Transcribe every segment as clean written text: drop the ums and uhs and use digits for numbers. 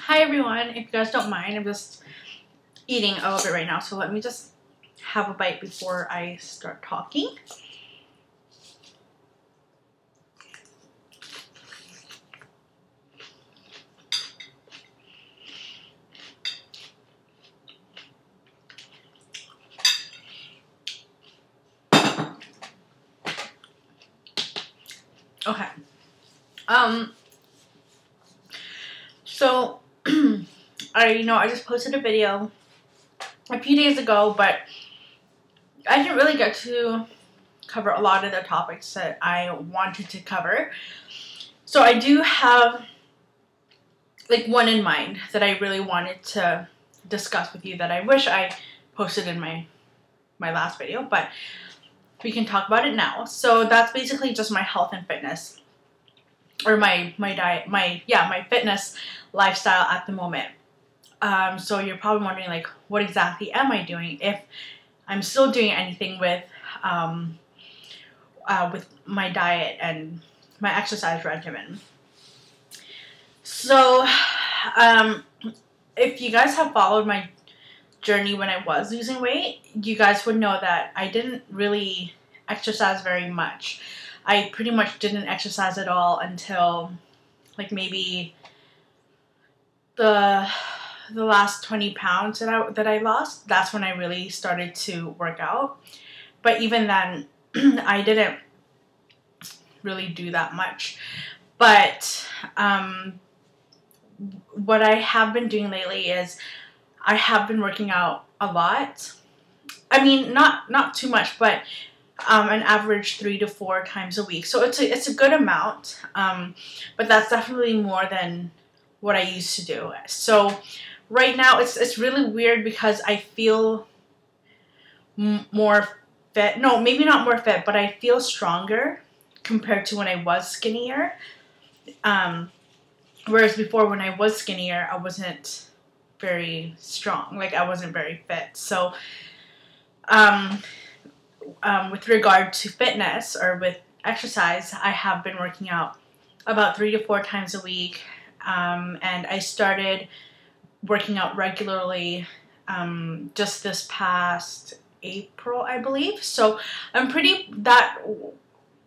Hi everyone, if you guys don't mind, I'm just eating a little bit right now, so let me just have a bite before I start talking. Okay. So I just posted a video a few days ago, but I didn't really get to cover a lot of the topics that I wanted to cover. So I do have like one in mind that I really wanted to discuss with you that I wish I posted in my last video, but we can talk about it now. So that's basically just my health and fitness, or my diet, my fitness lifestyle at the moment. So you're probably wondering, like, what exactly am I doing, if I'm still doing anything with my diet and my exercise regimen. So if you guys have followed my journey when I was losing weight, you guys would know that I didn't really exercise very much. I pretty much didn't exercise at all until like maybe the last 20 pounds that I lost. That's when I really started to work out. But even then, I didn't really do that much. But what I have been doing lately is I have been working out a lot. I mean, not too much, but an average 3 to 4 times a week. So it's a good amount, but that's definitely more than what I used to do. So right now it's really weird because I feel more fit. No, maybe not more fit, but I feel stronger compared to when I was skinnier. Whereas before, when I was skinnier, I wasn't very strong. Like, I wasn't very fit. So with regard to fitness or with exercise, I have been working out about 3 to 4 times a week. And I started working out regularly just this past April, I believe. So I'm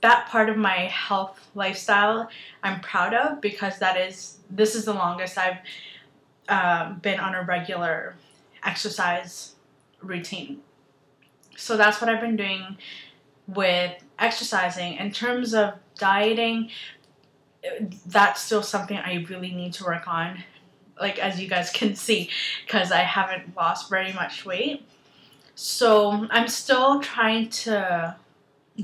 that part of my health lifestyle I'm proud of, because this is the longest I've been on a regular exercise routine. So that's what I've been doing with exercising. In terms of dieting, that's still something I really need to work on, like, as you guys can see, because I haven't lost very much weight. So I'm still trying to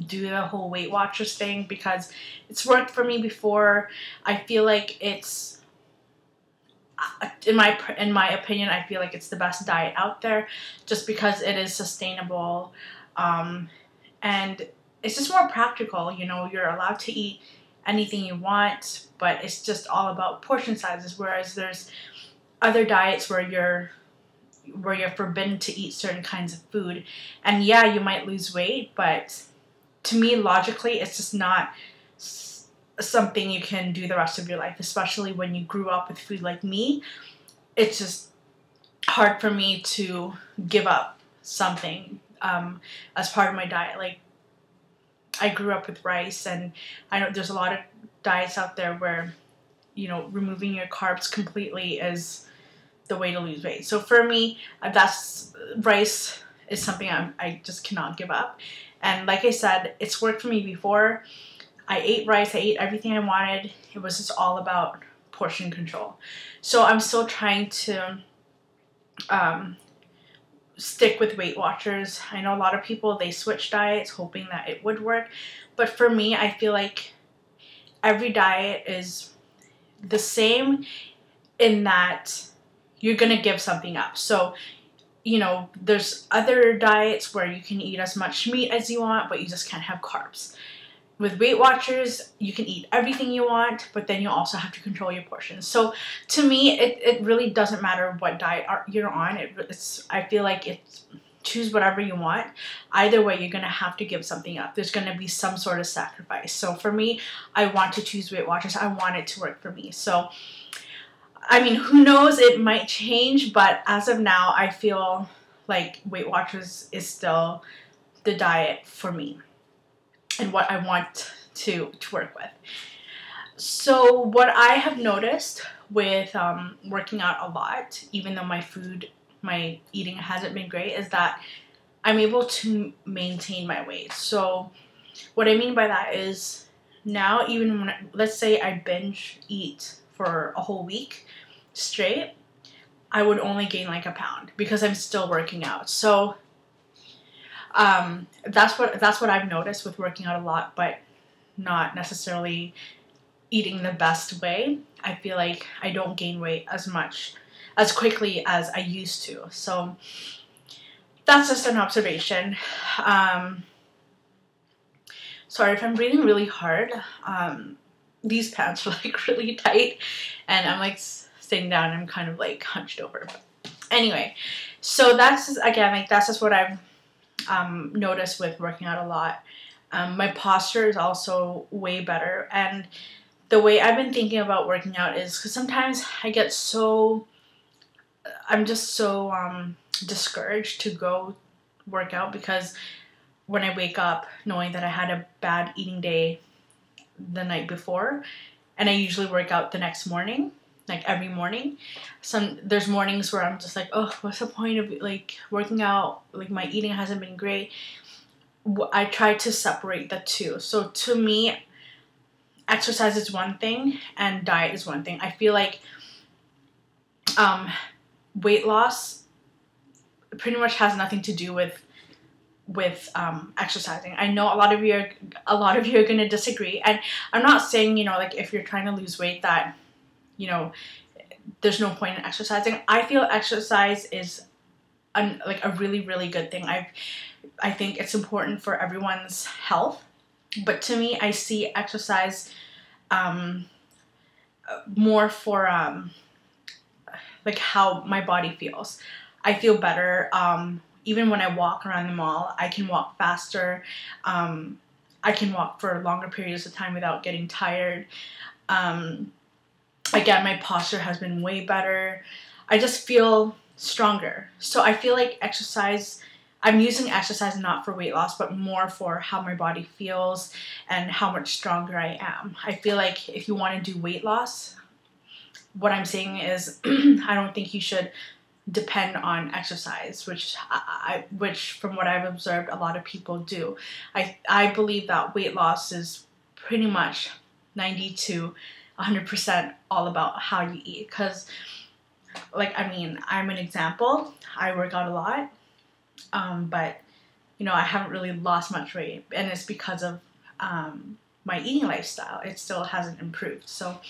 do the whole Weight Watchers thing because it's worked for me before. I feel like it's, in my opinion, I feel like it's the best diet out there, just because it is sustainable, and it's just more practical. You know, you're allowed to eat anything you want, but it's just all about portion sizes. Whereas there's other diets where you're forbidden to eat certain kinds of food, and yeah, you might lose weight, but to me, logically, it's just not something you can do the rest of your life, especially when you grew up with food like me. It's just hard for me to give up something as part of my diet. Like, I grew up with rice, and I know there's a lot of diets out there where, you know, removing your carbs completely is the way to lose weight. So for me, rice is something I just cannot give up. And like I said, it's worked for me before. I ate rice, I ate everything I wanted. It was just all about portion control. So I'm still trying to stick with Weight Watchers. I know a lot of people, they switch diets hoping that it would work. But for me, I feel like every diet is the same in that you're going to give something up. So, you know, there's other diets where you can eat as much meat as you want, but you just can't have carbs. With Weight Watchers, you can eat everything you want, but then you also have to control your portions. So to me, it really doesn't matter what diet you're on. I feel like it's choose whatever you want. Either way, you're going to have to give something up. There's going to be some sort of sacrifice. So for me, I want to choose Weight Watchers. I want it to work for me. So I mean, who knows, it might change, but as of now, I feel like Weight Watchers is still the diet for me and what I want to work with. So what I have noticed with working out a lot, even though my eating hasn't been great, is that I'm able to maintain my weight. So what I mean by that is now, even when let's say I binge eat for a whole week straight, I would only gain like a pound because I'm still working out. So that's what I've noticed with working out a lot, but not necessarily eating the best way. I feel like I don't gain weight as quickly as I used to. So that's just an observation. Sorry if I'm breathing really hard. These pants are like really tight and I'm like sitting down and I'm kind of like hunched over. But anyway, so that's just, again, like that's just what I've noticed with working out a lot. My posture is also way better, and the way I've been thinking about working out is because sometimes I'm just so discouraged to go work out because when I wake up knowing that I had a bad eating day the night before, and I usually work out the next morning, like every morning. There's mornings where I'm just like, oh, what's the point of like working out? Like my eating hasn't been great. I try to separate the two. So to me, exercise is one thing and diet is one thing. I feel like weight loss pretty much has nothing to do with exercising. I know a lot of you are going to disagree, and I'm not saying, you know, like if you're trying to lose weight that, you know, there's no point in exercising. I feel exercise is like a really, really good thing. I think it's important for everyone's health, but to me, I see exercise more for like how my body feels. I feel better. Even when I walk around the mall, I can walk faster. I can walk for longer periods of time without getting tired. Again, my posture has been way better. I just feel stronger. So I feel like I'm using exercise not for weight loss, but more for how my body feels and how much stronger I am. I feel like if you want to do weight loss, what I'm saying is I don't think you should depend on exercise, which from what I've observed, a lot of people do. I believe that weight loss is pretty much 90 to 100% all about how you eat. Because, like, I mean, I'm an example. I work out a lot, but, you know, I haven't really lost much weight, and it's because of my eating lifestyle. It still hasn't improved. So,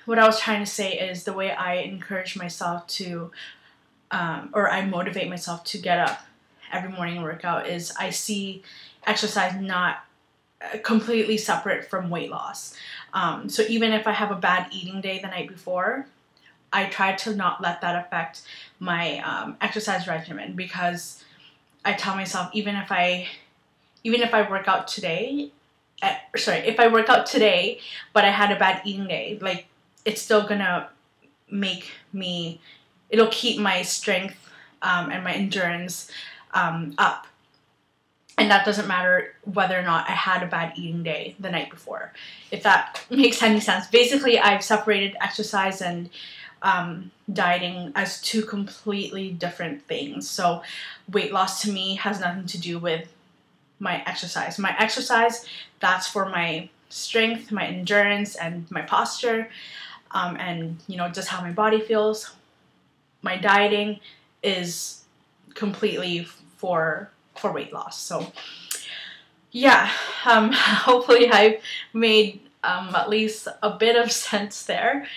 what I was trying to say is the way I encourage myself to, or I motivate myself to get up every morning and work out is I see exercise not completely separate from weight loss. So even if I have a bad eating day the night before, I try to not let that affect my exercise regimen, because I tell myself even if I work out today, if I work out today, but I had a bad eating day, like, it's still gonna it'll keep my strength and my endurance up. And that doesn't matter whether or not I had a bad eating day the night before, if that makes any sense. Basically, I've separated exercise and dieting as two completely different things. So weight loss to me has nothing to do with my exercise. My exercise, that's for my strength, my endurance, and my posture. And, you know, just how my body feels. My dieting is completely for weight loss. So, yeah, hopefully I've made at least a bit of sense there.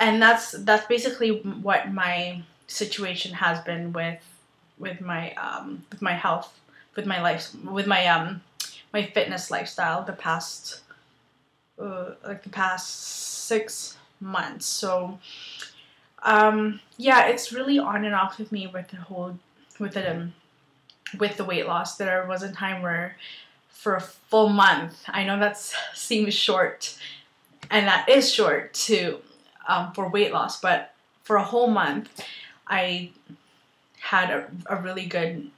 And that's basically what my situation has been with my health, with my life, with my fitness lifestyle the past 6 months. So yeah, it's really on and off with me with the weight loss. There was a time where for a full month, I know that seems short and that is short to for weight loss. But for a whole month, I had a really good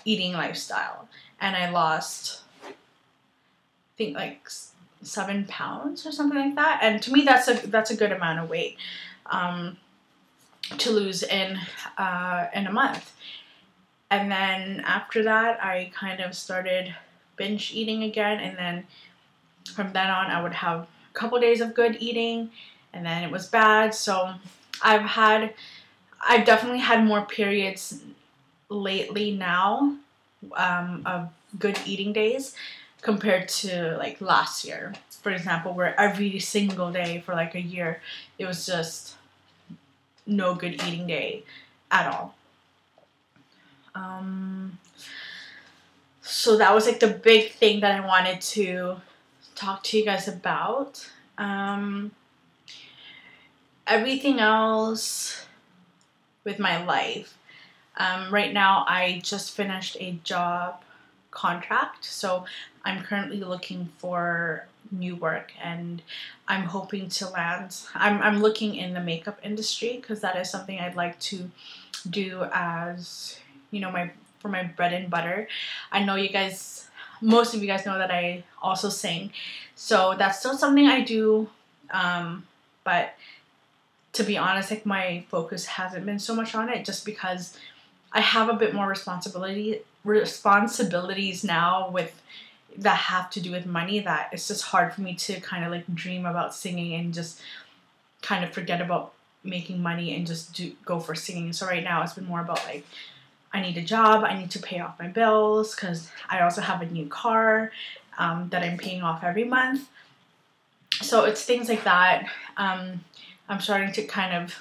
eating lifestyle, and I lost, I think, like 7 pounds or something like that. And to me, that's a good amount of weight to lose in a month. And then after that, I kind of started binge eating again, and then from then on, I would have a couple days of good eating, and then it was bad. So I've definitely had more periods lately now of good eating days compared to like last year, for example, where every single day for like a year, it was just no good eating day at all. So that was like the big thing that I wanted to talk to you guys about. Everything else with my life. Right now, I just finished a job contract, so I'm currently looking for new work, and I'm hoping to land. I'm looking in the makeup industry because that is something I'd like to do as, you know, for my bread and butter. I know most of you guys know that I also sing, so that's still something I do, but to be honest, like, my focus hasn't been so much on it, just because I have a bit more responsibilities now with that have to do with money, that it's just hard for me to kind of like dream about singing and just kind of forget about making money and just go for singing. So right now it's been more about like, I need a job, I need to pay off my bills, because I also have a new car that I'm paying off every month. So it's things like that. I'm starting to kind of,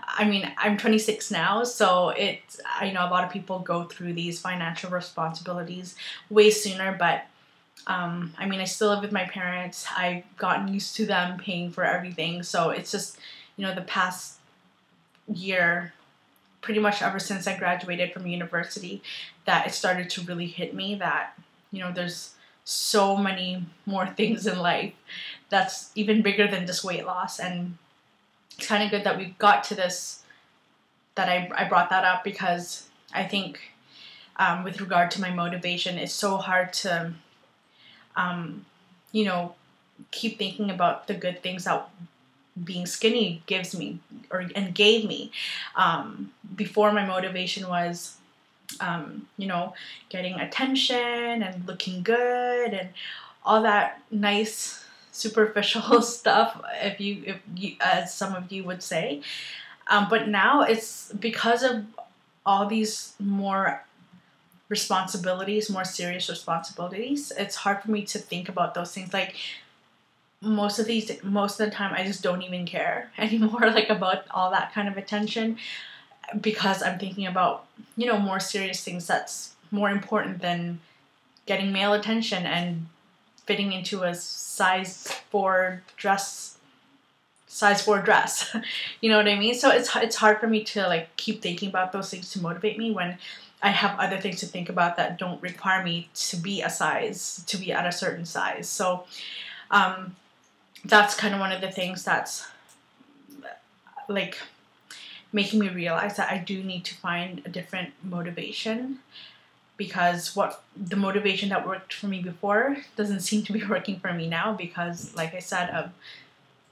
I mean, I'm 26 now, so I know a lot of people go through these financial responsibilities way sooner, but I mean, I still live with my parents. I've gotten used to them paying for everything, so it's just, you know, the past year, pretty much ever since I graduated from university, that it started to really hit me that, you know, there's so many more things in life that's even bigger than just weight loss. And it's kind of good that we got to this, that I brought that up, because I think with regard to my motivation, it's so hard to, you know, keep thinking about the good things that being skinny gives me and gave me. Before, my motivation was, you know, getting attention and looking good and all that nice superficial stuff, if you, as some of you would say. But now it's because of all these more responsibilities, more serious responsibilities, it's hard for me to think about those things. Like, most of the time, I just don't even care anymore, like, about all that kind of attention, because I'm thinking about, you know, more serious things that's more important than getting male attention and fitting into a size 4 dress. You know what I mean? So it's hard for me to like keep thinking about those things to motivate me, when I have other things to think about that don't require me to be at a certain size. So that's kind of one of the things that's like making me realize that I do need to find a different motivation, because the motivation that worked for me before doesn't seem to be working for me now, because, like I said, of,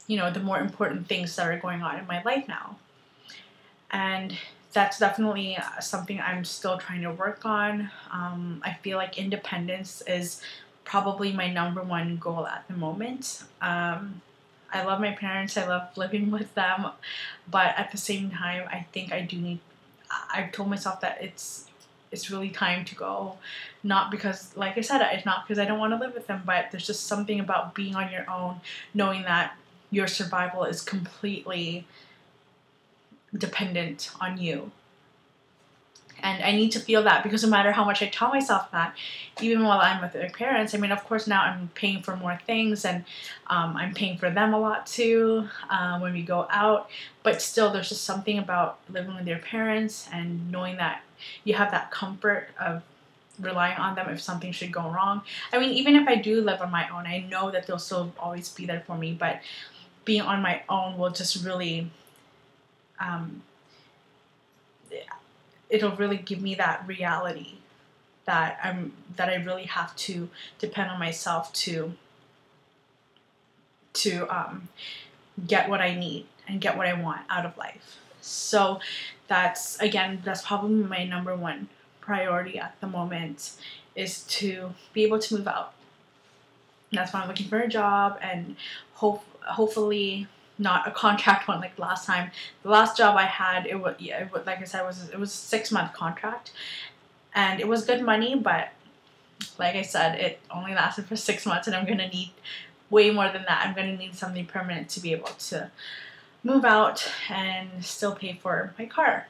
you know, the more important things that are going on in my life now. And that's definitely something I'm still trying to work on. I feel like independence is probably my #1 goal at the moment. I love my parents, I love living with them, but at the same time, I think I've told myself that it's really time to go. Not because, like I said, it's not because I don't want to live with them, but there's just something about being on your own, knowing that your survival is completely dependent on you. And I need to feel that, because no matter how much I tell myself that, even while I'm with my parents, I mean, of course, now I'm paying for more things, and I'm paying for them a lot too when we go out. But still, there's just something about living with your parents and knowing that you have that comfort of relying on them if something should go wrong. I mean, even if I do live on my own, I know that they'll still always be there for me, but being on my own will just really, it'll really give me that reality that I really have to depend on myself to get what I need and get what I want out of life. So that's probably my number one priority at the moment, is to be able to move out. That's why I'm looking for a job, and hopefully not a contract one like last time. The last job I had, it was like I said, it was a 6-month contract, and it was good money, but like I said, it only lasted for 6 months, and I'm gonna need way more than that. I'm gonna need something permanent to be able to move out and still pay for my car.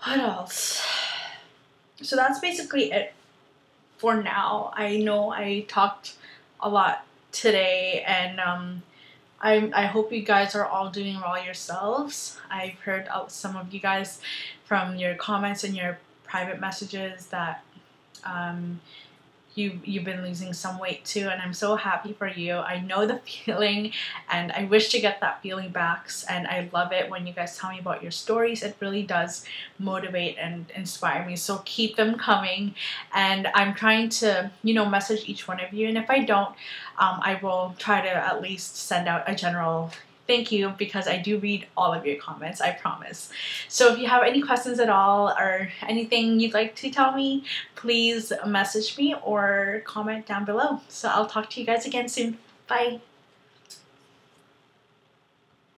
What else? So that's basically it for now. I know I talked a lot today, and I hope you guys are all doing well yourselves. I've heard some of you guys from your comments and your private messages that you've been losing some weight too, and I'm so happy for you. I know the feeling, and I wish to get that feeling back, and I love it when you guys tell me about your stories. It really does motivate and inspire me, so keep them coming. And I'm trying to, message each one of you, and if I don't, I will try to at least send out a general thank you, because I do read all of your comments, I promise. So if you have any questions at all or anything you'd like to tell me, please message me or comment down below. So I'll talk to you guys again soon. Bye.